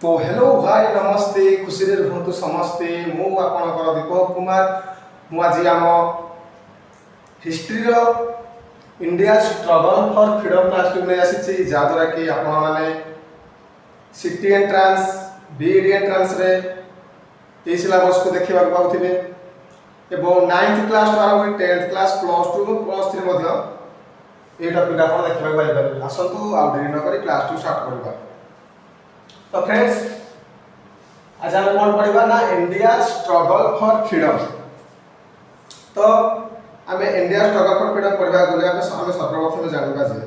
तो हेलो भाई नमस्ते खुशी रे रुहतु समस्ते मु आपणकर दीपक कुमार मु आज आम हिस्ट्री रो India struggle for freedom class नहीं आसी जहाद्वारा कि आपण मैंने सिटी एंट्रांस बीईडी एंट्रांस रे ये सिलेबस को देखा पाथे एवं 9th क्लास आरंभ 10th क्लास +2 +3 ये टपिक आप देखा पाइपर आसतु आ डेरी नक क्लास 2 स्टार्ट करवा। तो फ्रेंड्स आज हम कौन पढ़ा ना इंडिया स्ट्रगल फॉर फ्रीडम। तो आम इंडिया स्ट्रगल फॉर फ्रीडम पढ़ा गले आम सर्वप्रथम जानवा जे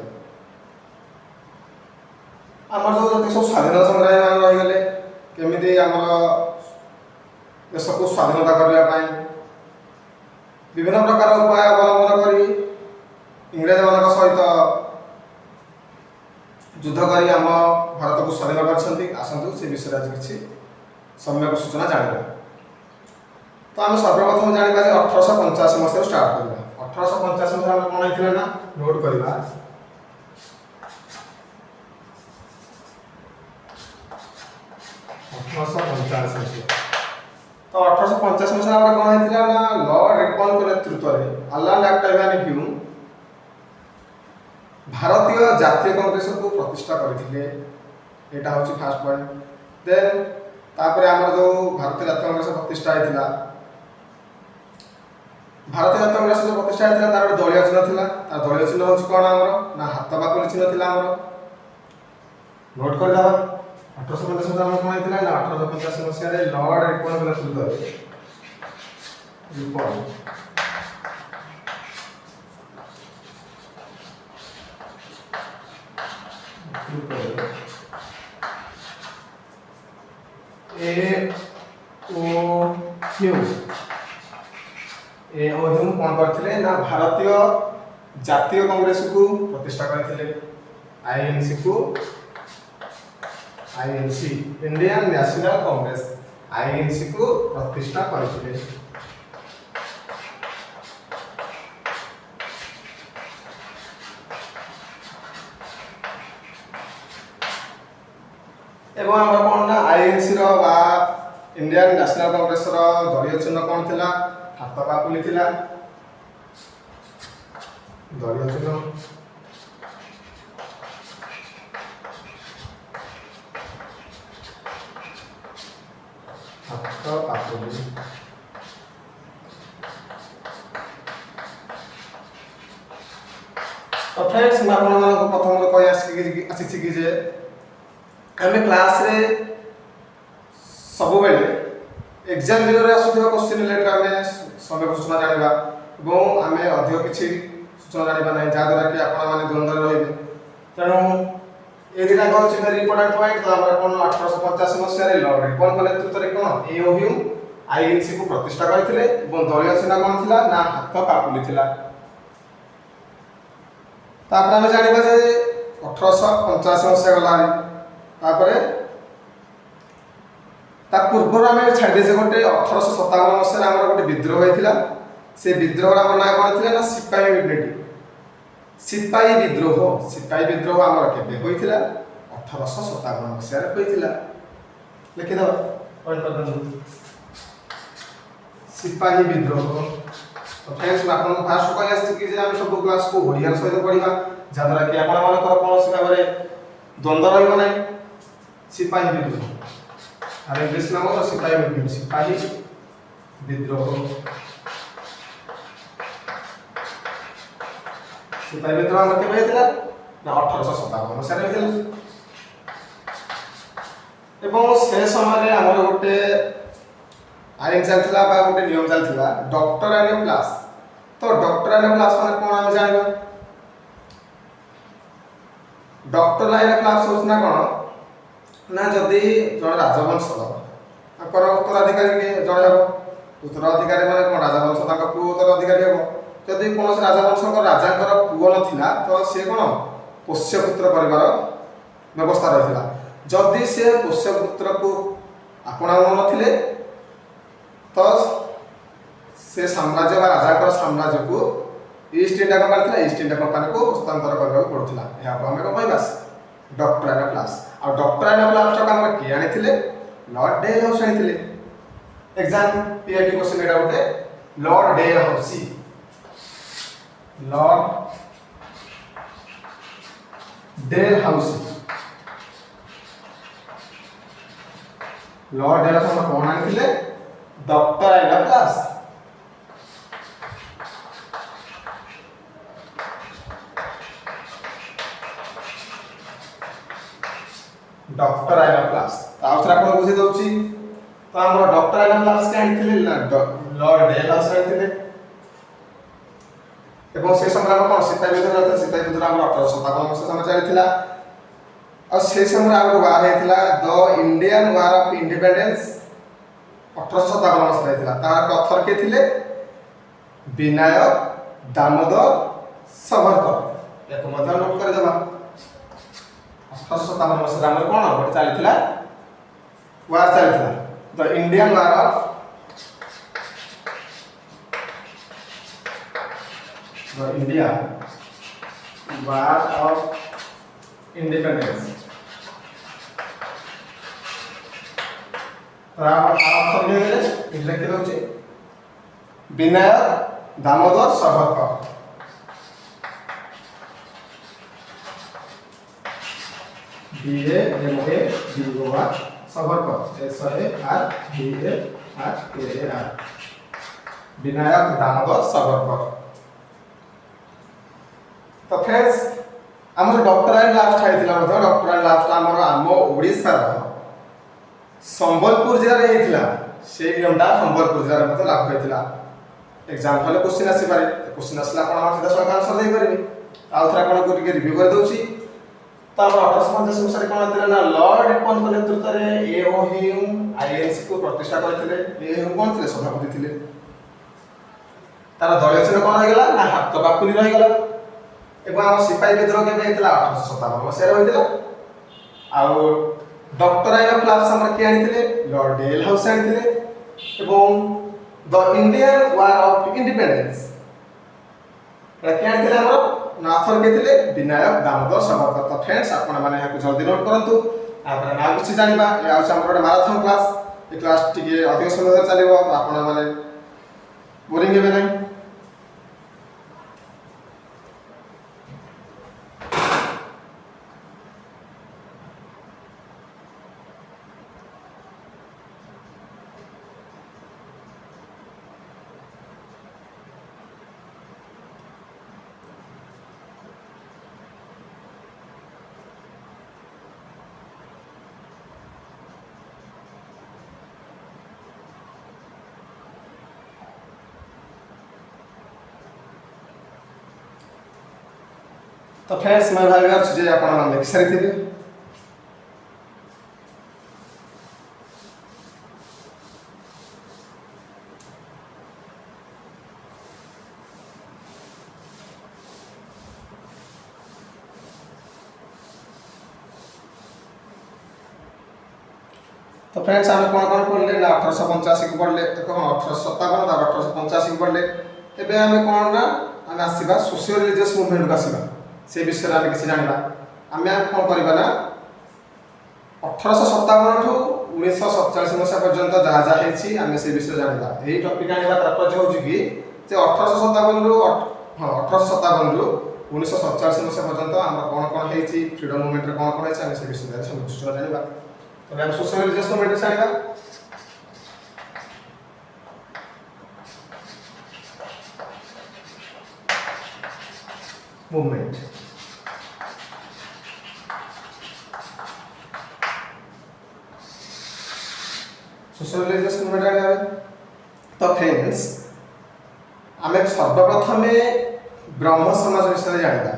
आम जो सब स्वाधीनता संग्रामी मान रहीगले केमी आम देश को स्वाधीनता करने विभिन्न प्रकार उपाय अवलंबन कर इंग्रेज मान सहित युद्ध कर आम भारत को स्वाधीन कर आसतु से विषय आज किसी सम्यक सूचना जाना। तो आम सर्वप्रथम जाना 1885 मसीह स्टार्ट करवा। 1885 मसीह कौन होता ना नोट करवा 1885। तो 1885 मसीह कौन होता ना लॉर्ड रिपन के नेतृत्व में अलान ऑक्टेवियन ह्यूम भारतीय जातीय कांग्रेस को प्रतिष्ठा करथिले। एटा होची फर्स्ट पॉइंट। देन तापर हमर जो भारतीय जातीय कांग्रेस प्रतिष्ठा हैतिला भारतीय जातीय कांग्रेस जो प्रतिष्ठा हैतिला तार दलीय चिन्ह थिला। तार दलीय चिन्ह होची कोन हमर ना हाथ बाकुली चिन्ह थिला हमर नोट कर दावा। 1885 में हमर कोन हैतिला ना 1885 मसिया रे लॉर्ड रिपन के नेतृत्व रे रिपन कौन करथिले ना भारतीय जातीय कांग्रेस को प्रतिष्ठा करथिले। आईएनसी को INC Indian national Congress INC को प्रतिष्ठा करथिले। एवं आम कौन ना आईएनसी रो बा इंडियन नेशनल कांग्रेस रो दलीय चिन्ह कौन थिला हाथ बाकुली थिला। दलीय चिन्ह हाथ बाकुली। तो फ्रेंड्स मैं आपन मानको प्रथम कहि आसी कि जे आम क्लास रे सब बेले एग्जाम दिन में आसुवा क्वेश्चन रिलेटेड आम समय सूचना जाना और आम अधिक किसी सूचना जाना ना जहाद्वारा कि आपने द्वंद्व रे तेणु ये दिना कौन वेरी इंपोर्टेंट पॉइंट। तो आम कौन 1885 मसीह लॉर्ड रिपन के नेतृत्व में कौन एओ ह्यूम आईएनसी को प्रतिष्ठा करथिले और दलीय चिन्ह कौन थिला ना हाथ बाकुली थिला। तापर आम जानिबा जे 1885 मसीह गला तापर ता पूर्व आम छाड़ी जे गोटे 1857 मसीह आम गोटे विद्रोह होता से विद्रोह आम ना कौन थे ना सिपाही यूनिट सिपाही विद्रोह आम के होता 1857 मसीह होता। लिखिद सिपाही विद्रोह। तो फ्रेंड्स आपको फास्ट कही आम सब क्लास को ओडिया सहित पढ़ा जहाद्वारा कि आपंकर कौन भाव में द्वंद्व रहा सिपाही विद्रोह और इंग्लिश नाम हो सिपाही विद्रोह। सिपाही विद्रोह सिपाही विद्रोह आम के होता ना 1857 मसीह होता। से समय आम गोटे आईन चलता गोटे नियम चलता डॉक्टर एंड प्लस। तो डॉक्टर एंड प्लस मैंने कौन आम जाना डॉक्टर एंड प्लस हो कौन ना जदि जड़े राजवंशर उत्तराधिकारी जड़े हम उत्तराधिकारी मैंने कौन राजवंश पु उत्तराधिकारी हम जदि कौन राजवंश राजा पुओ ना तो सी कौन पोष्यपुत्र कर व्यवस्था रही है। जदि से पोष्यपुत्र को आपणा नथिले तो से साम्राज्य राजा साम्राज्य को east India company east India company को हस्तांतर करने पड़ूला। यहाँ आम कौन कहवा डक्टोराल प्लास आ डक्टोराल प्लास टाका हमर के आनिथिले लॉर्ड डेल हाउस आनिथिले एग्जाम पीआईटी क्वेश्चन एटा होते Lord Dalhousie Lord Dalhousie हम कोन आनिथिले डक्टोराल प्लास डक्टोराल प्लास ताउथरा कोन बुझे दउची तो हमर डक्टोराल प्लास के आनिथिले लॉर्ड डेल हाउस आनिथिले এবং সেই সময় আমরা কোন সিপাহী বিদ্রোহ হতো সিপাহী বিদ্রোহ আমরা 1857 মସିହା সময় ଚାଲିଥିଲା ଆଉ সেই ସମୟରେ ଆଉ ଗୋଟେ ୱାର ହେଇଥିଲା ଦ ଇଣ୍ଡିଆନ ୱାର ଅଫ ଇଣ୍ଡିପେଣ୍ଡେନ୍ସ 1857 ମସିହା ହେଇଥିଲା ତାର ଅଥର କେ ଥିଲେ ବିନାୟକ ଦାମୋଦର ସାଭରକର ୟାକୁ ମଧ୍ୟ ନୋଟ କରିଦେବା 1857 ମସିହା ଆମର କୋନ ଗୋଟେ ଚାଲିଥିଲା ୱାର ଚାଲିଥିଲା the Indian war of India War of Independence Vinayak Damodar Savarkar BAMADOR Savarkar SARVARKAR Vinayak Damodar Savarkar तो फ्रेंड्स हमर डॉक्टराल लास्ट आइथिला मतलब डॉक्टराल लास्ट हमर आम ओडिसा संबलपुर जिला रे हेतिला से नियमटा संबलपुर जिला रे मतलब लागू हेतिला एग्जाम हले क्वेश्चन आसी पारे क्वेश्चन आसला कोन हम सीधा सवाल आंसर देई परबे आ उथरा कोन को टिके रिव्यू कर दउची तो हम 1850 मसिया रे कोन हेतिला ना लॉर्ड रिपन को नेतृत्व रे एओ ह्यूम आईएनसी को प्रतिष्ठा करथिले ए ह्यूम कोन थिले सभापति थिले तार दलीय चिन्ह कोन हो गेला ना हाथ बाकुली रहि गेला एवं आम सिपाही विद्रोह के 1857 मसीह होता आउ डक्टोराल प्लास हमर के आनिथिले लॉर्ड डेल हाउस आनिथिले एवं the Indian war of independence के आनिथिले हमर नाथर के थिले विनायक दामोदर सावरकर तो फ्रेंड्स आपण माने याको जल्दी नोट करंतु आपरे ना कुछ जानिबा ए आउछ हमर मैराथन क्लास ए क्लास टिके अधिक समय धरि चलिबो आपण माने बोरिंग हेबे नै तो फ्रेंड्स मैं भाई जे आपण मन लिख सारी थिबे तो फ्रेंड्स हम कोन कोन पढ़ले ना 1885 को पढ़ले देखो 1857 और 1885 को पढ़ले एबे हम कोन ना हम आसीबा सोशियो रिलीजियस मूवमेंट को आसीबा से विषय रे किसी जानिबा आमे कोन करबा ना 1857 ठू 1947 मसिया पर्यंत जहा जहा हेछि आमे से विषय जानिबा एही टॉपिक आनिबा तात्पर्य होछि कि जे 1857 रु 1947 मसिया पर्यंत हम कोन हेछि फ्रीडम मूवमेंट रे कोन हेछि आमे से विषय रे सूचना जानिबा तो हम सोशल रिलीजियस मूवमेंट से जानिबा मूवमेंट सोशल रिलीजियस मूवमेंट आगे तो फ्रेंड्स आमे सर्वप्रथम ब्रह्म समाज विषय जानिबा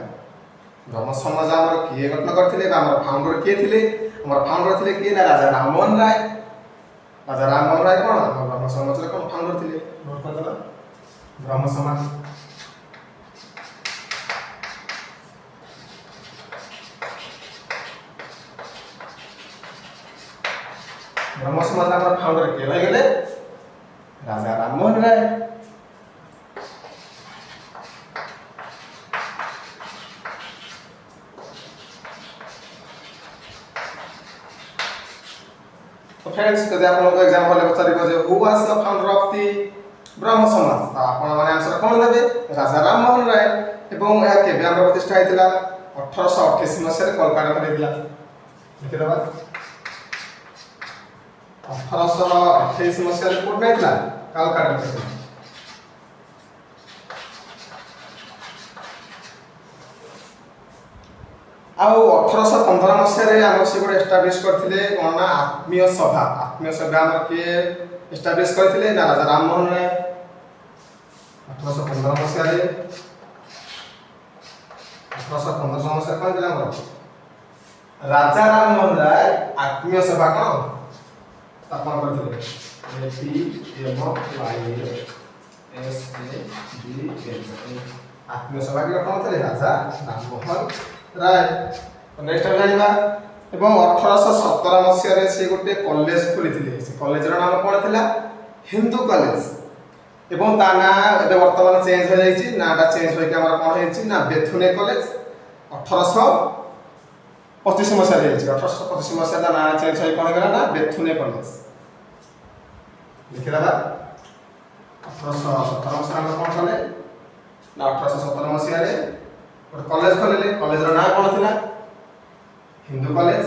ब्रह्म समाज हमर किए गठन करथिले हमर फाउंडर किए थिले हमर फाउंडर थिले किए ना राजा राममोहन राय कोन ब्रह्म समाज रे कोन फाउंडर थिले नोट कर दला ब्रह्म समाज ब्रह्म समाज हमर फाउंडर के रह गेले राजा राममोहन राय तो फ्रेंड्स जब आपको एग्जाम हॉल में पचारिबो जे who was the founder of the Brahmo Samaj तो आपण माने आंसर कोन देबे राजा राम मोहन राय एवं या केबे हमर प्रतिष्ठा हैतिला 1828 मसिया रे कोलकाता रे दिला लिखि दबा 1828 मसिया रे कोड हैतिला कोलकाता रे आउ 1815 मसिया आम से गोटे एस्टाब्लीश करथिले कोन ना आत्मीय सभा हमर के एस्टाब्लीश करथिले ना राजा राम मोहन राय 1815 मसिया रे 1815 मसिया कोन दिला हमर राजा राम मोहन राय आत्मीय सभा कोन स्थापन करथिले आत्मीय सभा के कोन थे राजा राम मोहन राय नेक्स्ट हम जानिबा एवं 1817 मसिया रे से गोटे कॉलेज खोलिथिले से कॉलेज रो नाम कोन थिला हिंदू कॉलेज एवं ता ना एबे वर्तमान चेंज हो जाईची नाटा चेंज होई के हमर कोन हेची ना बेथुने कॉलेज 1825 मसिया रे 1825 मसिया दा ना चेंज होई कोन गेला ना बेथुने कॉलेज लिखिला बा 1817 मसिया में कोन खोले ना 1817 मसिया रे और कॉलेज खोले कॉलेज रो नाम कोन थिला हिंदू कॉलेज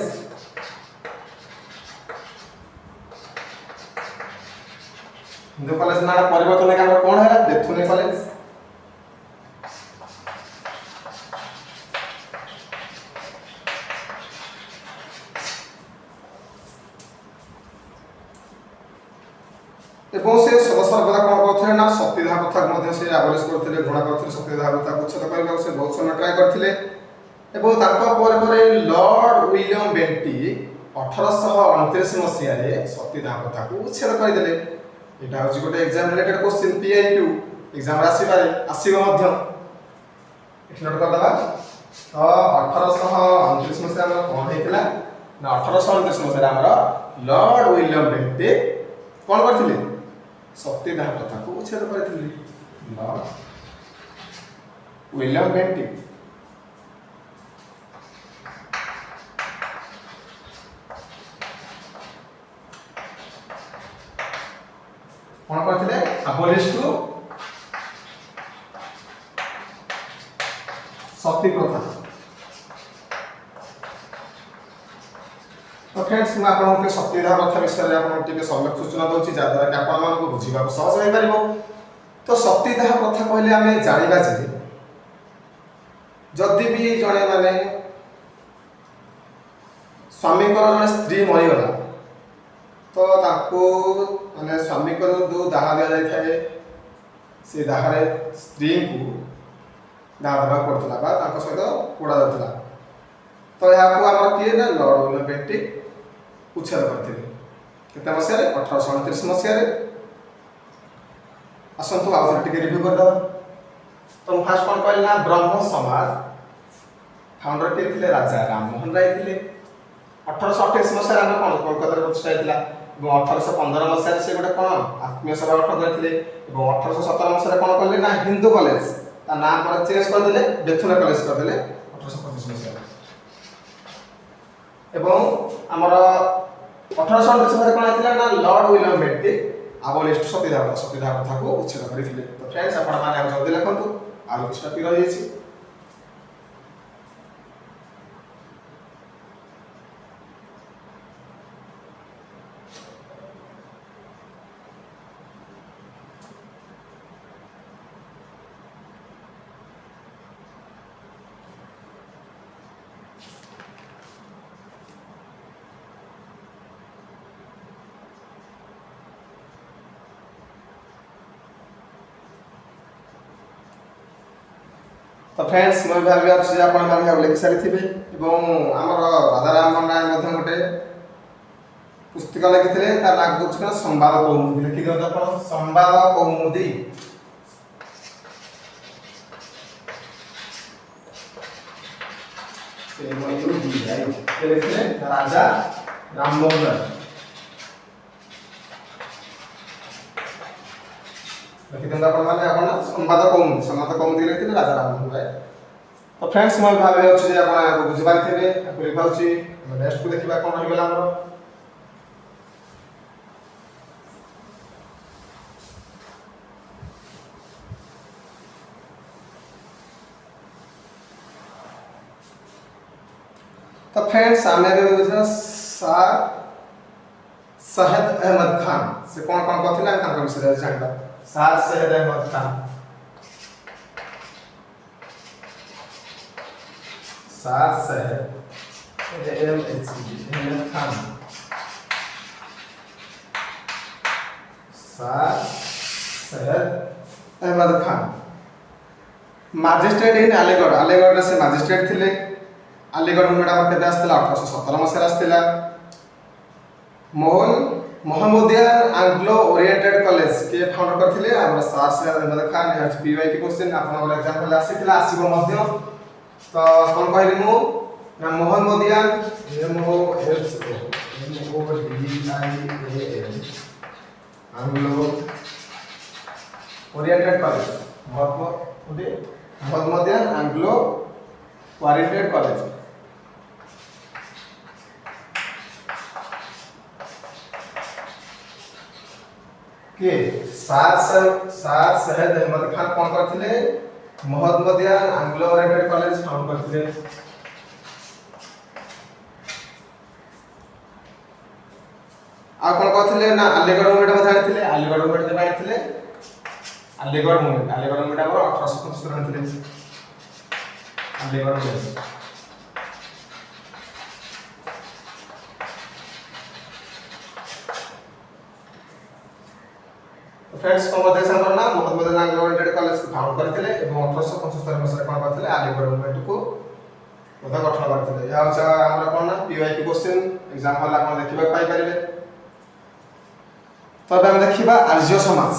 हिंदू कॉलेज ना परिवर्तन के कोन है बेथुने कॉलेज एवं से सर्वदा कौन करथिले ना सतीदाह प्रथा मध्ये से आबलिश करथिले घोड़ा करथिले सतीदाह प्रथा उच्छेद करबा से बहुत समय ट्राई करथिले एवं ताको परे लॉर्ड विलियम बेंटी 1829 मसिया रे सतीदाह प्रथा को उच्छेद कर देले एटा होची गोटे exam related question PIQ exam राशि बारे आसीबो मध्य एठी नोट कर दबा तो 1829 मसिया में कोन हेतिला ना 1829 मसिया हमर लॉर्ड विलियम बेंटी कोन करथिले सतीदाह प्रथा को उच्छेद करथिले लॉर्ड विलियम बेंटी कोन करथिले अबॉलिश टू सती प्रथा तो फ्रेंड्स मैं आपन के सतीदाह प्रथा विषय रे आपन टिके सम्यक सूचना दोछि जा द्वारा कि आपन मान को बुझिबा सहज होई परिबो तो सतीदाह प्रथा कहले हमें जानिबा जे जदि भी जणे माने स्वामी को जणे स्त्री मरि गला तो ताको माने स्वामी को जो दाह दिया जाय थाए से दाह रे स्त्री को दाह देबा पड़तला बा ताको सहित पोड़ा जातला तो या को हमर किए ना लॉर्ड विलियम बेंटी उच्छेद करथिले केते मसिया रे 1829 मसिया रे असंतु आउ टिके रिव्यू कर दो तो फर्स्ट कोन कहले ना ब्रह्म समाज फाउंडर के थिले राजा राम मोहन राय थिले 1828 मसिया रे कोन कोलकाता रे प्रतिष्ठा हैतिला एवं 1815 मसिया रे से गोटे कोन आत्मीय सभा गठन करथिले एवं 1817 मसिया रे कोन कहले ना हिंदू कॉलेज ता नाम पर चेंज कर देले बेथुना कॉलेज कर देले 1825 मसिया एवं हमर 1829 मसिया कोन आइतिला ना लॉर्ड विलियम बेंटी अबॉलिश सतीदाह प्रथा को उच्छेद करथिले तो फ्रेंड्स आपण माने जल्दी लिखंतु आरो किछ टॉपिक रहि जायछि तो फ्रेंड्स मैं भाबी अछि जे आपण माने लिखि सारि थिबे एवं हमर राजा राम मोहन राय मध्ये गोटे पुस्तक लिखिथिले तार नाम होछि संवाद कौमुदी लिखि दियौ आपण संवाद कौमुदी से मोइनु दी जाय लिखिथिले राजा राम मोहन राय लिखिदियौ आपण माने आपण संवाद कौमुदी लिखिथिले राजा राम मोहन राय तो फ्रेंड्स मैं भाबे अछि जे आपण बुझि पारिथिबे लिखाउछि नेक्स्ट को देखिबा कोन होय गेला हमर तो फ्रेंड्स आम सार सैयद अहमद खान से कौन कौन कहते विषय जानवा। सार Syed Ahmed Khan, sir Syed Ahmed Khan, sir Syed Ahmed Khan magistrate in Aligarh. Aligarh से मजिस्ट्रेट थे। अलीगढ़ मूवमेंट आम के 1817 मसीह आसाला। मोहम्मदियान आंग्लो ओरिएंटेड कॉलेज के फाउंडर करथिले हमर sir Syed Ahmed Khan. H P Y के क्वेश्चन आपन एग्जांपल आसीथिला आसीबो मध्य। तो कोन कहली मु ना Mohammedan Anglo oriented college, Mohammedan Anglo oriented college के सार सैयद अहमद खान कौन करथिले Mohammedan Anglo oriented college found करथिले। आ कोन कहथिले ना अलीगढ़ मूवमेंट में जानिथिले। अलीगढ़ मूवमेंट के जानिथिले। अलीगढ़ मूवमेंट हम 1875 में थे। अलीगढ़ मूवमेंट तो फ्रेंड्स को मध्य संकर ना मोहम्मदियान आंग्लो ओरिएंटेड कॉलेज को फाउंड करथिले एवं 1875 मसीह कोन करथिले अलीगढ़ मूवमेंट को उदा गठन करथिले। या हमरा कोन ना पीवाई के क्वेश्चन एग्जांपल आपण देखिबा पाई परिबे। तब हम देखिबा आर्य समाज।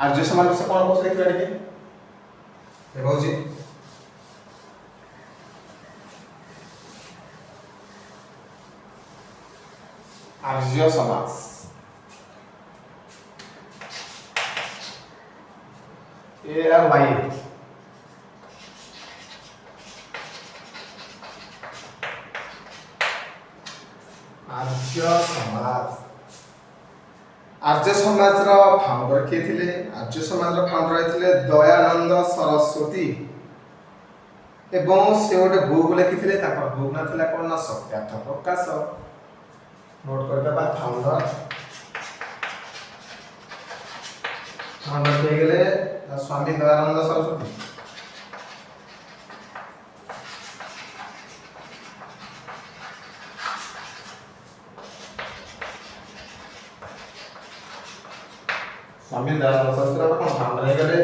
आर्य समाज से कौन कौन देखिबा टिके देखो जी। आर्य समाज ARY आर्य समाज। आर्य समाज रो फाउंडर के थिले। आर्य समाज रो फाउंडर थिले दयानंद सरस्वती एवं से गोटे बुक लिखिथिले। ताकर बुक ना थिला कोन ना सत्यार्थ प्रकाश। नोट करबा बा फाउंडर के गेले स्वामी दयानंद सरस्वती। स्वामी दयानंद सरस्वती कोन फाउंडर हे गेले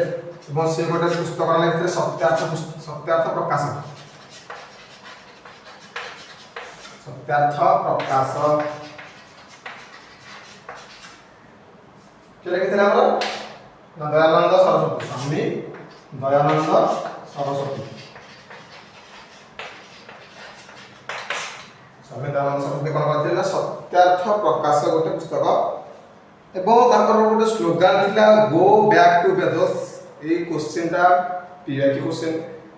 एवं से गोटे पुस्तक लिखिथिले सत्यार्थ प्रकाश। सत्यार्थ प्रकाश के लिखिथिले हमर दयानंद सरस्वती। स्वामी दयानंद सरस्वती। स्वामी दयानंद सरस्वती कोन करथिले सत्यार्थ प्रकाश गोटे पुस्तक एवं ताकर गोटे स्लोगान थिला गो बैक टू वेदस। ए क्वेश्चन ता पीआई के क्वेश्चन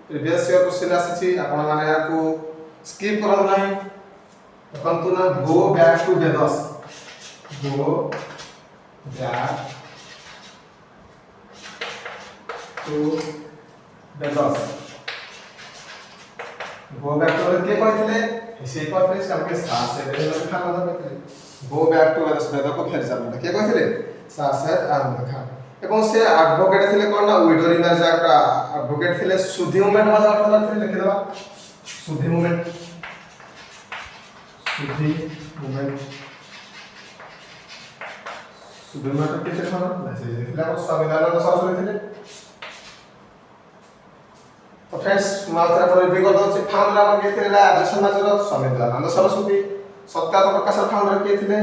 प्रीवियस ईयर क्वेश्चन आसी आपण माने याकू स्किप करन नाही। देखंतु ना go back to Vedas. Go back to Vedas. Go back to के कहथिले से कहथिले सबके साथ से वेदस खान मतलब कहथिले गो बैक टू वेदस वेद को फेर जाबे के कहथिले सैयद अहमद खान। एवं से एडवोकेट थिले कोन ना विडोरी मैजाक एडवोकेट थिले। सुधी मूवमेंट में अर्थात थिले लिखि देबा सुधी मूवमेंट। सुधी मूवमेंट सुधी मूवमेंट के थे ना से थिला को स्वामी दयानंद सरस्वती थिले। तो फ्रेंड्स मात्रा पर रिव्यू कर दो। फाउंडर अपन के थिले आर्य समाज रो स्वामी दयानंद सरस्वती। सत्यार्थ प्रकाश फाउंडर के थिले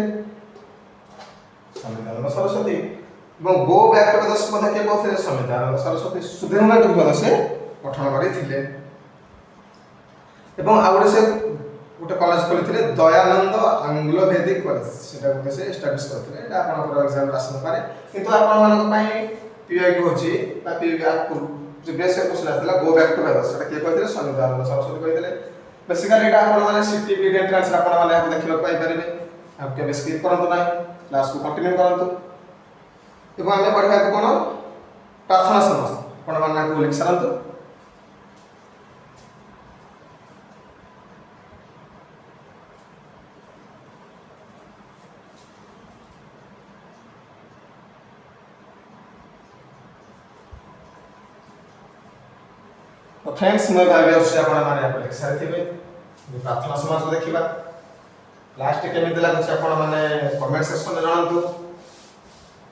स्वामी दयानंद सरस्वती। एवं गो बैक टू वेदस मध्ये के कहथिले स्वामी दयानंद सरस्वती। सुधी मूवमेंट को से गठन करी थिले। एवं आउरे से गोटे कॉलेज खोलिथिले दयानंद आंग्लो वैदिक कॉलेज। सेटा गोटे से एस्टैब्लिश करथिले। एटा आपन पर एग्जाम आसन पारे किंतु आपन मानक पई पीआई को होची बा पीआई प्रीवियस ईयर क्वेश्चन आथिला गो बैक टू वेदस। सेटा के कहथिले स्वामी दयानंद सरस्वती कहथिले। बेसिकली एटा आपन माने सीटीबी एंट्रेंस आपन माने आप देखिबा पाई परिबे। आप के स्किप करंतु ना क्लास को कंटिन्यू करंतु। एवं आमे पढिबा कोन प्रार्थना समस्त आपण माने को लिख सरंतु। तो फ्रेंड्स मैं भाबी आछी आपण माने आप लिख सारिथिबे प्रार्थना समाज को देखिबा लास्ट केमिति लागुଛି आपण माने कमेंट सेक्शन रे जणांतु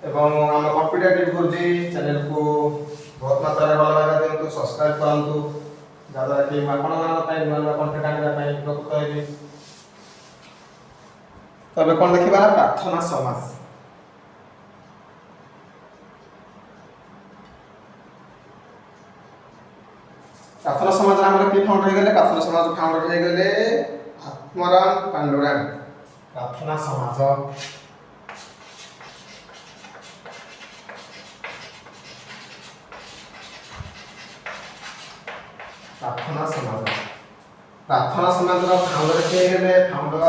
एवं हम कॉम्पिटेटिव गुरुजी चैनल को बहुत मात्रा रे भल भाबे दियंतु सब्सक्राइब करंतु जादा कि आपण मान पई नवा कंटेंट आनिबा पई उपकृत हेबी। तबे कोन देखिबा प्रार्थना समाज प्रार्थना समाज हमर की फाउंडर हे गले प्रार्थना समाज फाउंडर हे गले आत्माराम पांडुरंग प्रार्थना समाज प्रार्थना समाज रो फाउंडर के गले फाउंडर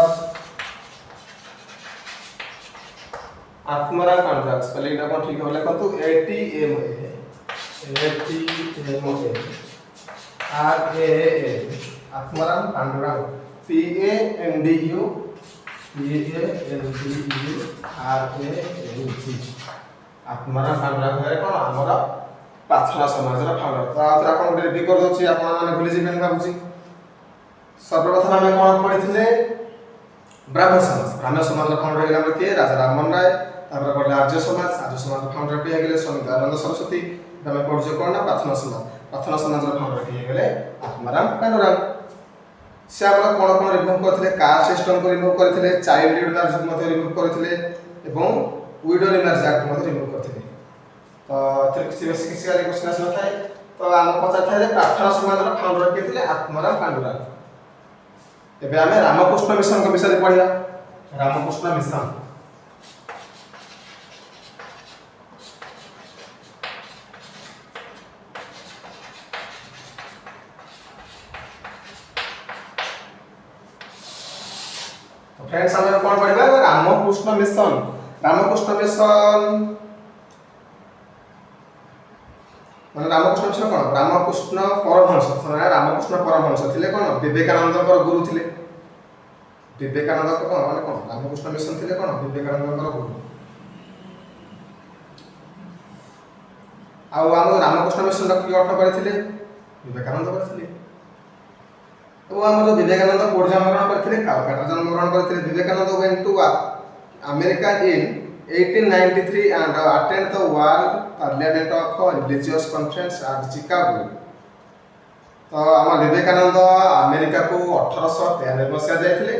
आत्माराम पांडुरंग स्पेलिंग दा कोन ठीक होले कतु ATMA RAA Atmaram Pandurang PANDU Atmaram Pandurang है कोन हमर प्रार्थना समाज रा फाउंडर। तो आथरा कोन रिव्यू कर दोछि आपण माने भूली जिबेन भाबुछि। सर्वप्रथम हमें कोन पढिथिले ब्राह्मण समाज रा फाउंडर हे हमर के राजा राममोहन राय तापर पढले आर्य समाज फाउंडर के हे गेले स्वामी दयानंद सरस्वती तमे पढियो कोन ना प्रार्थना समाज रा फाउंडर के हे गेले आत्माराम पांडुरंग। से हमरा कोन रिमूव करथिले कास्ट सिस्टम को रिमूव करथिले चाइल्ड मैरिज को मते रिमूव करथिले एवं विडो मैरिज एक्ट को मते रिमूव करथिले। तो किसी बेसिक वाले क्वेश्चन आसना थाए तो हम पचार थाए प्रार्थना समाज रा फाउंडर के थिले आत्माराम पांडुरंग। एबे हमें रामकृष्ण मिशन के विषय पढिया रामकृष्ण मिशन। तो फ्रेंड्स हमें कोन पढिबा रामकृष्ण मिशन माने रामकृष्ण मिशन कोन रामकृष्ण परमहंस थिले कोन विवेकानंद कर गुरु थिले। विवेकानंद को कोन माने कोन रामकृष्ण मिशन थिले कोन विवेकानंद कर गुरु। आउ हम रामकृष्ण मिशन की अर्थ करथिले विवेकानंद करथिले। तो हम जो विवेकानंद कोड जन्मग्रहण करथिले कलकत्ता जन्मग्रहण करथिले। Vivekananda went to America in 1893 and attend the World Parliament of Religious Conference at Chicago। तो हम विवेकानंद अमेरिका को 1893 मसिया जायथिले।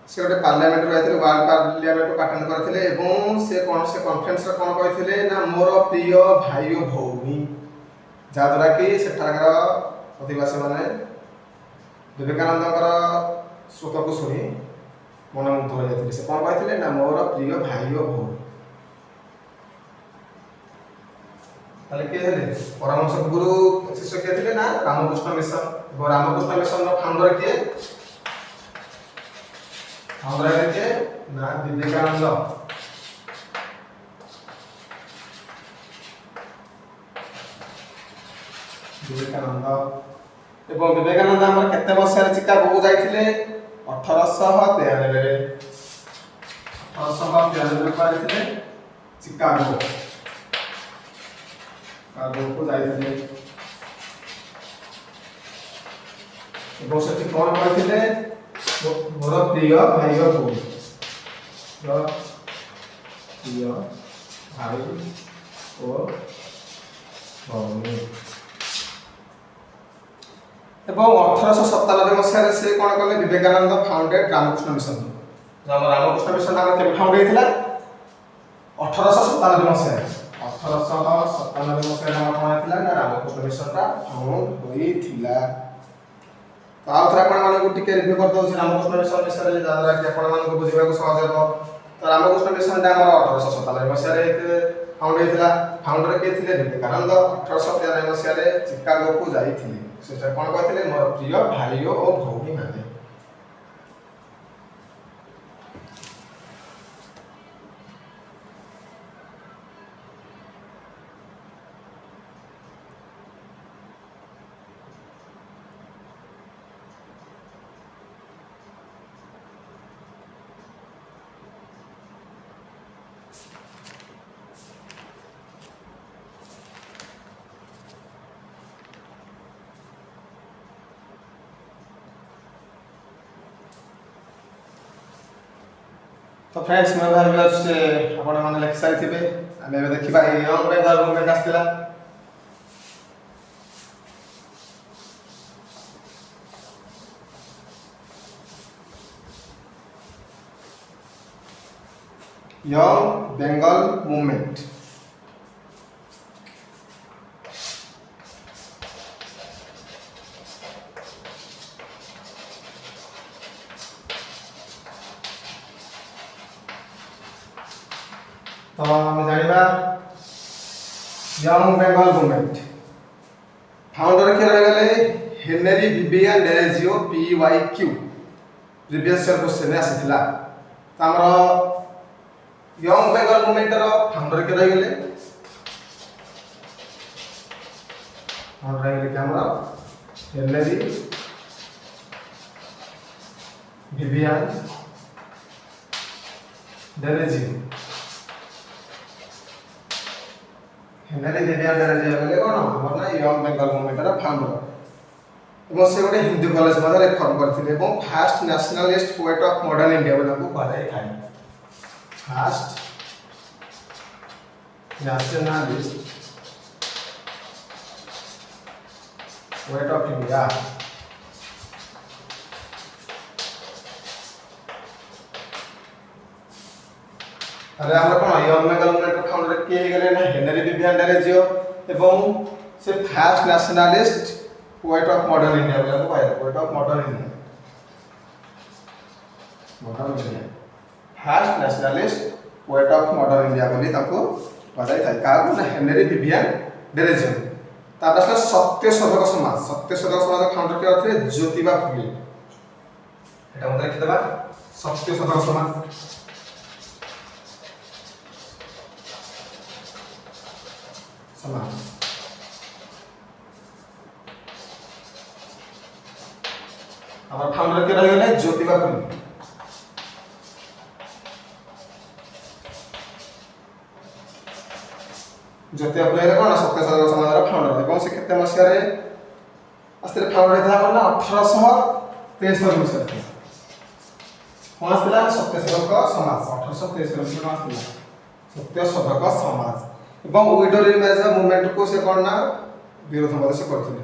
से गोटे पार्लियामेंट रो जायथिले वर्ल्ड पार्लियामेंट को अटेंड करथिले एवं से कॉन्फ्रेंस रे कोन कहिथिले ना मोर प्रिय भाई ओ भौणी जादरा कि सेठाकर अधिवासी माने विवेकानंद श्लोक को शुणी मनमुग्ध हो जाते से कौन कहते ना मोर प्रिय भाई और भौणी। ताले के हेले परमहंस गुरु शिष्य के थिले ना रामकृष्ण मिशन। रामकृष्ण मिशन रो फाउंडर के ना विवेकानंद। एवं विवेकानंद हमर केते मसिया रे चिकागो को जाइथिले 1893 रे 1893 को आइथिले चिकागो को जाइथिले। एवं सेठी कोन कहथिले मोर प्रिय भाई और भौणी प्रिय भाई और भौणी। एवं 1897 मसिया से कोन करले विवेकानंद फाउंडेड रामकृष्ण मिशन। जो हम रामकृष्ण मिशन नाम के फाउंड हेतिला 1897 मसिया 1897 मसिया नाम कोन हेतिला ना रामकृष्ण मिशन रा फाउंड होइथिला। तो आउथरा कोन माने को टिके रिव्यू कर दउ रामकृष्ण मिशन विषय रे जादरा कि आपण मान को बुझिबा को सहज हो। तो रामकृष्ण मिशन डा हमर 1897 मसिया रे फाउंड हेतिला। फाउंडर के थिले विवेकानंद 1893 मसिया रे चिकागो को जाइथिले। सेटा कोन कहथिले मोर प्रिय भाई और भौणी माने। तो फ्रेंड्स मैं भावी से आपण माने लिखि सारी थे आम ए देखा यंग बेंगल मूवमेंट आसला यंग बेंगल मूवमेंट तो आम जाना यंग बेंगल मूवमेंट फाउंडर किए रही Henry Vivian Derozio PYQ previous year question आसीला तो आमर यंग बेंगल मूवमेंट फाउंडर किए रही फाउंडर रही Henry Vivian Derozio Henry Vivian Derozio बोले कौन हमर ना यंग बेंगल मूवमेंट फाउंडर এবং সে গোটে হিন্দু কলেজ মধ্যে রেফর্ম করଥିଲେ এবং first nationalist poet of modern India বলে তাকে কুହାଯାଇଥାଏ first nationalist poet of India তাহলে আমরা কোন ইয়ং বেঙ্গল মুভমেন্ট ফাউন্ডর কে গেলে না হেনরি ভিভিয়ান ডেরেজিও এবং সে first nationalist poet of modern India बोला तो भाई poet of modern India first nationalist poet of modern India बोली ताको बताई था का ना हेनरी विवियन डेरेजियो तापर से सत्य शोधक समाज फाउंडर के थे ज्योतिबा फुले एटा मते लिखि देबा सत्य शोधक समाज हमारे फाउंडर के रहे ज्योतिबा फुले ज्योतिबा फुले कौन सत्य शोधक समाज फाउंडर से केते मसिया रे आस्ते फाउंडर था ना 1873 मसिया कौन आस्तिला सत्य शोधक समाज 1873 मसिया आस्तिला सत्य शोधक समाज एवं विडो मैरिज मूवमेंट को से कौन ना विरोध मत से करथिले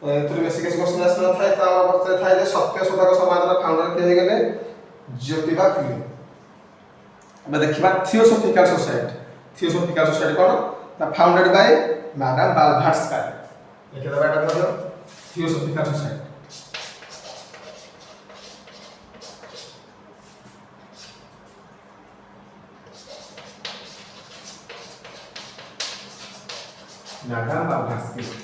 तो एतरे बेसिक क्वेश्चन आसना थाए त हम बच्चे थाए जे सत्य शोधक समाज रा फाउंडर के हे गेले ज्योतिबा फुले अब देखिबा थियोसॉफिकल सोसाइटी कोन the founded by madam Blavatsky लिखे दबा एटा मध्य theosophical society madam Blavatsky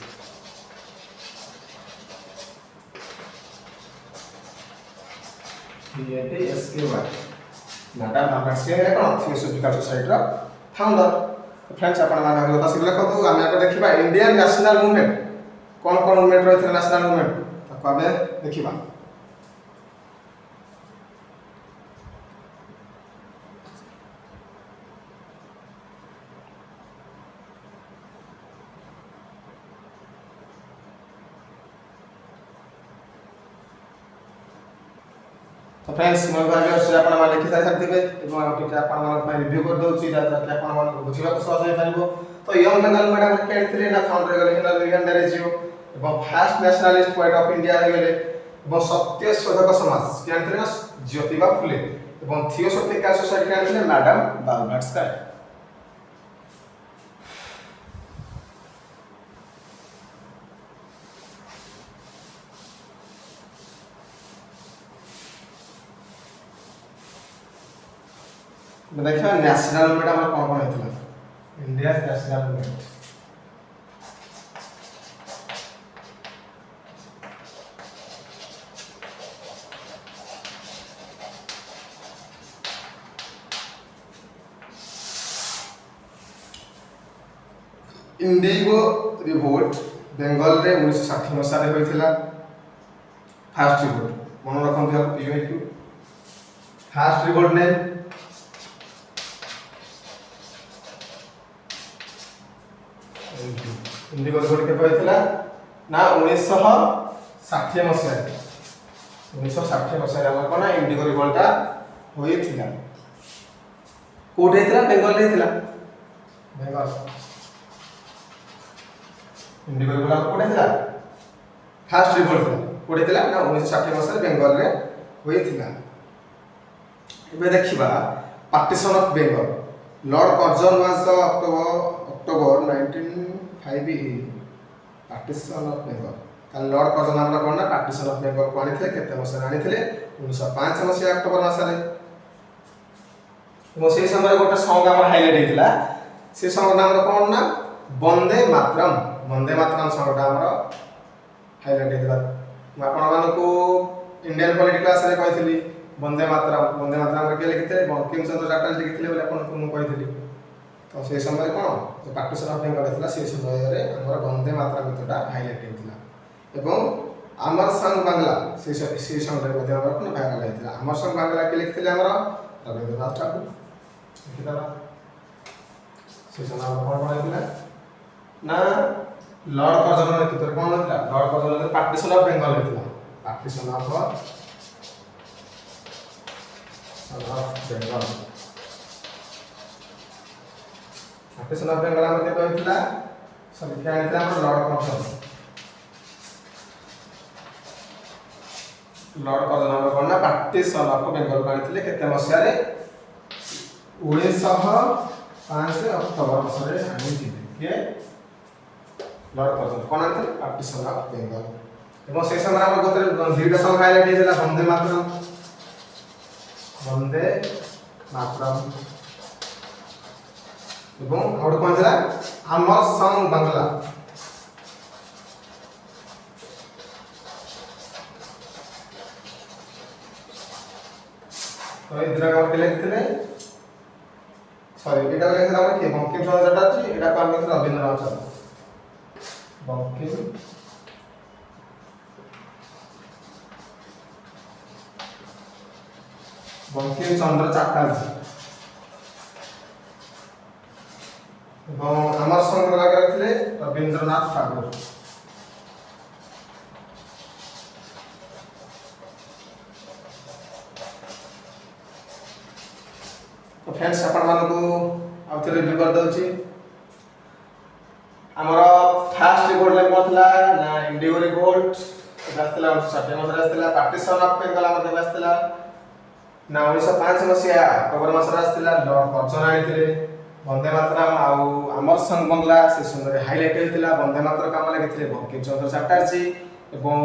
PATSKY madam Blavatsky है कोन थियोसॉफिकल सोसाइटी रा फाउंडर फ्रेंड्स आपण माने हम बता सिखले कतो आमे आके देखिबा इंडियन नेशनल मूवमेंट कोन मूवमेंट रहिथि नेशनल मूवमेंट ताको आमे देखिबा तो फ्रेंड्स मैं भाबे से आपण मान लिखि सारी थिबे एवं आप टिके आपण मान पे रिव्यू कर दउची जाता कि आपण मान बुझिबा को सहज होई परिबो तो यंग बेंगल मैडम के केथिले ना फाउंडर गले हेनरी विवियन डेरेजियो एवं first nationalist poet of India रे गले एवं सत्य शोधक समाज के अंतरे ज्योतिबा फुले एवं थियोसॉफिकल सोसाइटी के अंतरे मैडम बाल्भाट्स्काय देखिए नेशनल मूवमेंट हम कौन कौन होता India national movement Indigo revolt Bengal रे 1960 मसिया रे होइथिला फर्स्ट रिवोल्ट मन रखन दिया PYQ फर्स्ट रिवोल्ट ने इंडिगो रिवोल्ट के होइथिला ना 1960 मसिया 1960 मसिया रे कोना इंडिगो रिवोल्ट होइथिला कोड हेतला बेंगल हेतला बेंगल इंडिविजुअल गुला कोड हेतला फास्ट रिवोल्ट था कोड हेतला ना 1960 मसरे बेंगल रे होई थिला एबे देखिबा partition of Bengal lord Curzon was October 1958 partition of Bengal का लॉर्ड कर्जन हमरा कोन ना पार्टीशन ऑफ बेंगल को आनी थे केते मसरे आनी थे 1905 मसिया अक्टोबर मासरे तो से समय गोटे सॉन्ग हमर हाइलाइट हेतिला से सॉन्ग नाम कोन ना वंदे मातरम सॉन्ग हमर हाइलाइट हेतिला म आपण मानको इंडियन पॉलिटी क्लास रे कहितली वंदे मातरम रे के लिखिते बंकिम चंद्र चटर्जी लिखिते बोले आपण को म कहितली तो से समय कोन जो पार्टीशन ऑफ बेंगल हेतिला से समय रे हमर वंदे मातरम गीतटा हाइलाइट हेतिला एवं अमर संग बांग्ला से सॉन्ग रे मध्ये हमर कोन भाइरल हेतिला अमर संग बांग्ला के लिखिते हमर रविंद्रनाथ ठाकुर लिखितला से समय कोन हेतिला ना लॉर्ड कर्जन ने कितर कोन हेतिला लॉर्ड कर्जन ने पार्टीशन ऑफ बेंगल हेतिला partition of Bengal partition of Bengal हमर केतो हेतिला सब क्या हेतिला हमर लॉर्ड कर्जन हमर कोन ना पार्टीशन ऑफ बेंगल काढितले केते मसिया रे 1905 अक्टोबर मसरे आनिथिले के लॉर्ड कर्जन कोन आनिथिले पार्टीशन ऑफ बेंगल एवं से समय हमर गोत्र दुईटा सॉन्ग हाइलाइट हेतिला वंदे मातरम एवं और कोन थिला अमर संग बांग्ला तो इधर हमर के लिखथिले सॉरी एटा लिखथिला हमर के बंकिम चंद्र चटर्जी एटा को हमर रविंद्रनाथ ठाकुर बंकिम चंद्र चटर्जी एवं अमर संग लगा रखले रविंद्रनाथ ठाकुर तो फ्रेंड्स आपण मानको आउथरे रिव्यू कर दउची हमर फास्ट रिपोर्ट ले पथला ना इंडिगो रिपोर्ट रास्तला 1960 मसरे रास्तला पार्टीशन ऑफ बेंगल हमर रास्तला ना 1905 मसिया अक्टोबर मास रास्तला लॉर्ड कर्जन आनिथिले वंदे मातरम आउ अमर संग बांग्ला से सुंदर हाइलाइट हेतिला वंदे मातरम काम लिखिथिले बंकिम चंद्र चटर्जी एवं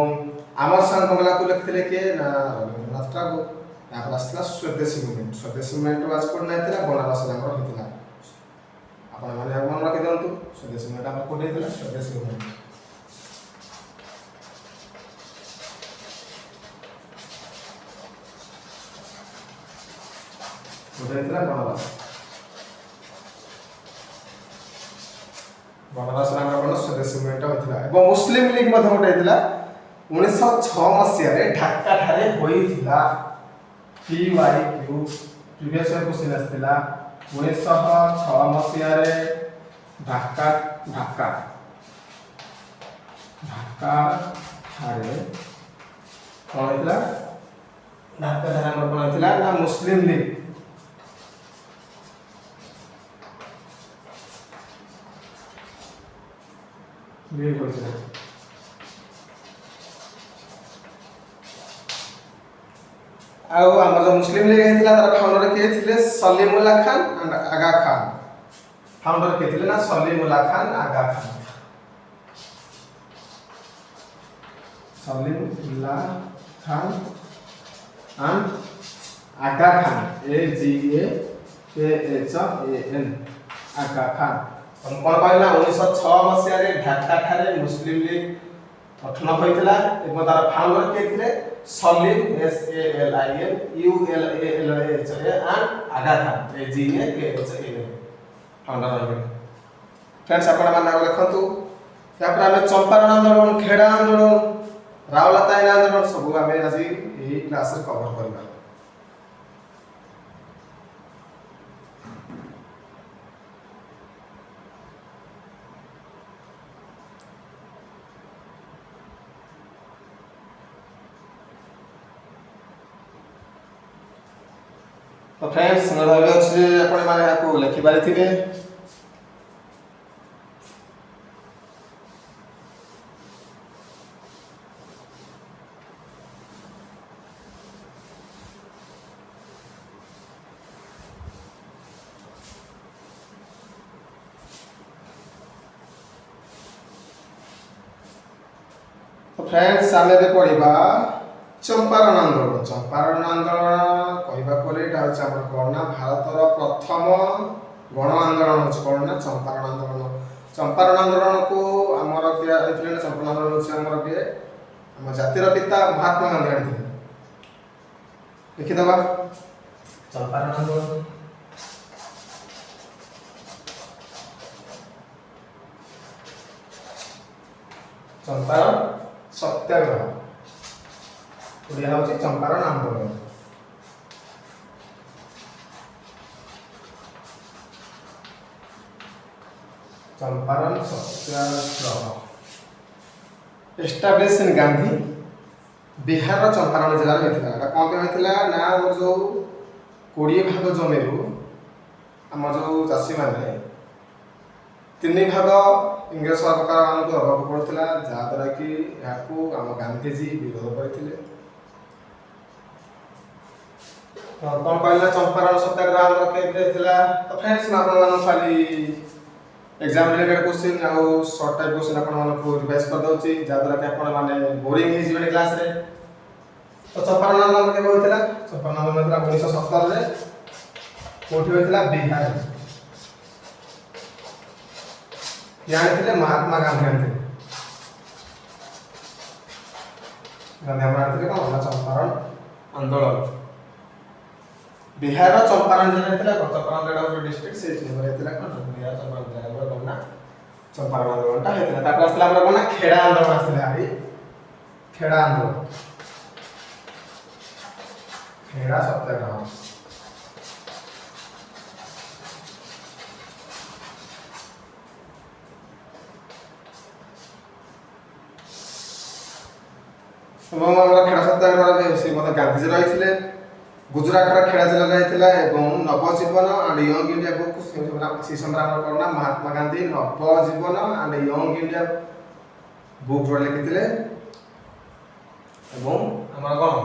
अमर संग बांग्ला को लिखिथिले के ना रविंद्रनाथ ठाकुर यहाँ रास्ता स्वदेशी मूवमेंट वाज कोड नै थिला बनारस हमर होतिला आपण माने मन रखि दंतु स्वदेशी मूवमेंट हमर कोड हेतिला स्वदेशी मूवमेंट कोड हेतिला बनारस हमर कोन स्वदेशी मूवमेंट होतिला एवं मुस्लिम लीग मध्ये होट हेतिला 1906 मसिया रे ढाका ठारे होइथिला PYQ प्रीवियस ईयर क्वेश्चन आस्तिला 1906 मसिया रे ढाका ठारे कोन हेतिला ढाका ठारे हमर कोन हेतिला ना मुस्लिम लीग होइथिला आउ हमर जो मुस्लिम लीग हेतिला तार फाउंडर के थिले सलीमुल्लाह खान एंड आगा खान फाउंडर के थिले ना सलीमुल्लाह खान आगा खान सलीमुल्लाह खान एंड आगा खान AGAKHAN आगा खान हम कोन कहला 1906 मसिया रे ढाका ठारे मुस्लिम लीग गठन होइतिला एवं तार फाउंडर के थिले Salim SALIM ULALHA and Aga Khan AGAKHAN founder होइबे फ्रेंड्स आपण माने लिखंतु या पर हमें चंपारण आंदोलन खेड़ा आंदोलन रावलाताइन आंदोलन सब हमें आज यही क्लास रे कवर करबा तो फ्रेंड्स मैं भावी अच्छे आपण माने याको लिखि पारिथिबे। तो फ्रेंड्स आम ए पढ़ा चंपारण आंदोलन। चंपारण आंदोलन कहवा कौन ना भारतर प्रथम गण आंदोलन हूँ कौन ना चंपारण आंदोलन। चंपारण आंदोलन को आमर किए चंपारण आंदोलन हूँ किए आम जातिर पिता महात्मा गांधी आनी लिखिदबा चंपारण आंदोलन। चंपारण सत्याग्रह ओडिया हूँ चंपारण आंदोलन। चंपारण सत्याग्रह एस्टाब्लिश इन गांधी बिहार चंपारण जिला होता कौन पे होता ना आम जो 20 भाग जमी आम जो चाषी मैंने 3 भाग इंग्रेज सरकार मान दबाक पड़ता जहाद्वारा कि आम गांधीजी विरोध करते। तो कौन कहला चंपारण सत्याग्रह तो फ्रेंड्स मैं खाली एग्जाम रिलेटेड क्वेश्चन आउ शॉर्ट टाइप क्वेश्चन आपको रिवाइज कर दूसरी जहाद्वारा कि आपण मैंने बोरिंग हो क्लास रे। तो चंपारण आंदोलन केबे होइतिला? चंपारण आंदोलन 1917 रे कोठी होइतिला बिहार। यानी महात्मा गांधी आनी गांधी आनी कौन चंपारण आंदोलन। बिहार चंपारण जिला चंपारण डिस्ट्रिक्ट से बिहार चंपारण जिला कौन ना चंपारण आंदोलन होता। आसला कौन ना खेड़ा आंदोलन आसला खेड़ा आंदोलन खेड़ा सत्याग्रह। खेड़ा सत्याग्रह से गांधीजी रही गुजरात खेड़ा जिला रही नवजीवन एंड यंग इंडिया बुक से समय कौन ना महात्मा गांधी नवजीवन एंड यंग इंडिया बुक जोड़े लिखी आम कौन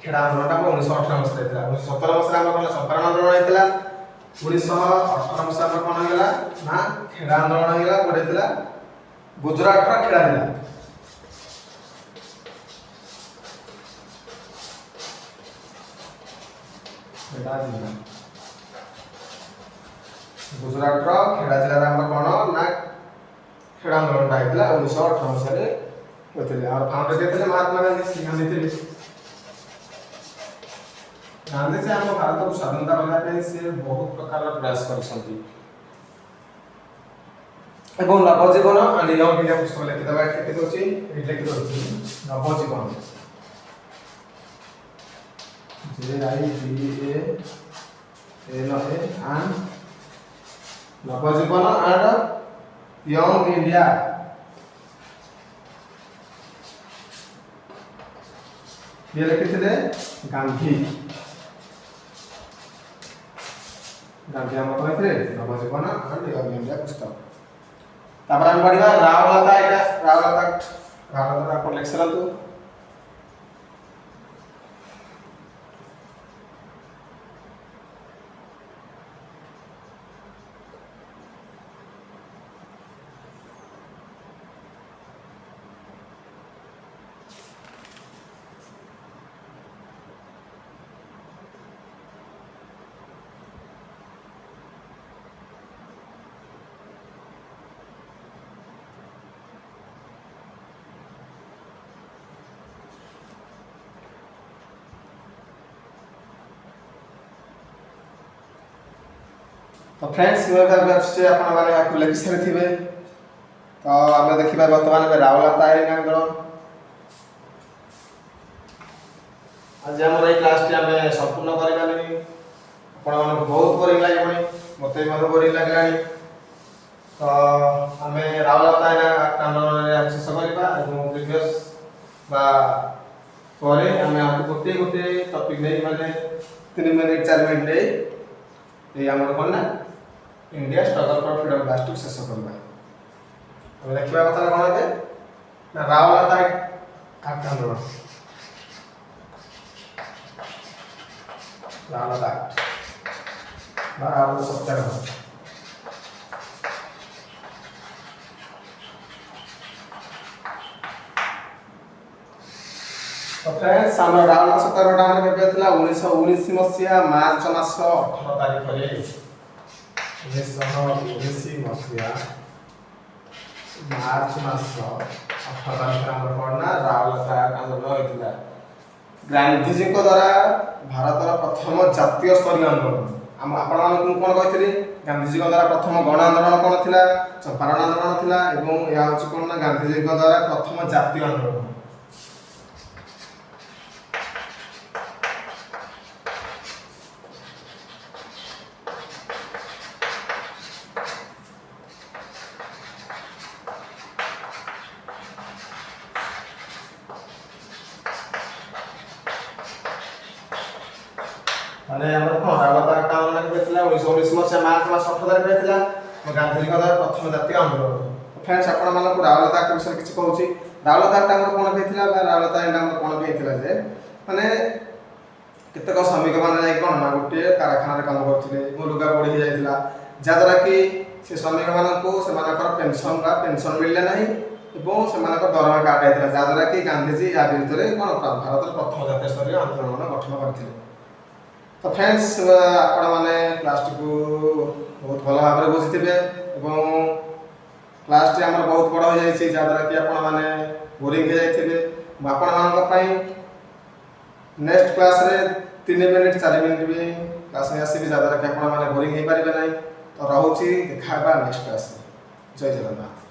खेड़ा आंदोलन 1918 मसीह 1917 मसीह कौन चंपारण आंदोलन होता। 1918 मसीह कौन होगा ना खेड़ा आंदोलन होगा गोटे गुजरात खेड़ा जिला। गुजरात खेड़ा जिला कौन ना खेड़ा आंदोलन होता 1918 मसीह होते और फाउंडर किए महात्मा गांधी। गांधी थे गांधी से आम भारत को स्वाधीनता बनाने से बहुत प्रकार प्रयास कर नवजीवन एंड यंग इंडिया पुस्तक लिखिदेवा लिखि नवजीवन नवजीवन एंड यंग इंडिया ये लिखी गांधी। गांधी आम कहते नवजीवन एंड यंग इंडिया पुस्तक। तापर हम पढ़िबा रावलता आप लिख चलतु। तो फ्रेंड्स मैं आपको लिखि सारी थे। तो आम देखा बर्तमान रावलता आंदोलन। आज आम ये क्लास आम संपूर्ण करें आप बहुत बोरिंग लगे मत बोरिंग लगे। तो आम रावलता आंदोलन शेष करवा प्रिवियस आम गोटे गोटे टपिक नहीं मैंने 3 मिनिट 4 मिनिट ये आमर कौन ना India struggle for freedom class शेष करवा। अब देखा कथा कौन है ना रावलता एक्ट आंदोलन रावलता एक्ट रावलता सत्याग्रह। तो फ्रेंड्स आम रावलता सत्याग्रह आम केबे थिला 1919 मसिया मार्च मास 18 तारिख रे 1919 मसिया मार्च मास 18 तारिख आम पढ़ना रावलता आंदोलन होइतिला। गांधी जी को द्वारा भारतर प्रथम जातीय स्तरीय आंदोलन हम आपण मानक कोन कहथिले गांधी जी को द्वारा प्रथम गण आंदोलन कोन थिला चंपारण आंदोलन थिला एवं या होची कोन ना गांधी जी को द्वारा प्रथम जातीय आंदोलन। माने हमर कोन रावलता एक्ट आंदोलन के थिला 1919 मसिया मार्च मास 18 तारिख रे थिला गांधी जी को द्वारा प्रथम जातीय आंदोलन। फ्रेंड्स आपण मानक रावलता एक्ट विषय किछ कहूची। रावलता एक्ट हमर कोन भेथिला बा रावलता एक्ट हमर कोन भेथिला जे माने केतक श्रमिक माने जाय कोन ना गोटे कारखाना रे काम करथिले लुगा पड़ी जायतिला जा द्वारा कि से श्रमिक मानक से मानकर पेंशन मिलले नाही एवं से मानकर दरमा काट जायतिला जा द्वारा कि गांधी जी या विरुद्ध रे कोन भारत प्रथम जातीय स्तरीय आंदोलन गठन करथिले। तो फ्रेंड्स आपण माने क्लास को बहुत भल भाव में बुझिथिबे एवं क्लास टी हमर बहुत बड़ हो जाय छी जा द्वारा कि आपण माने बोरिंग हो जायथिबे। आपण मानक पई नेक्स्ट क्लास रे 3 मिनिट 4 मिनिट भी क्लास में आसी जा द्वारा कि आपण माने बोरिंग हे परिबे नै। तो रहउची देखाबा नेक्स्ट क्लास जय जगन्नाथ।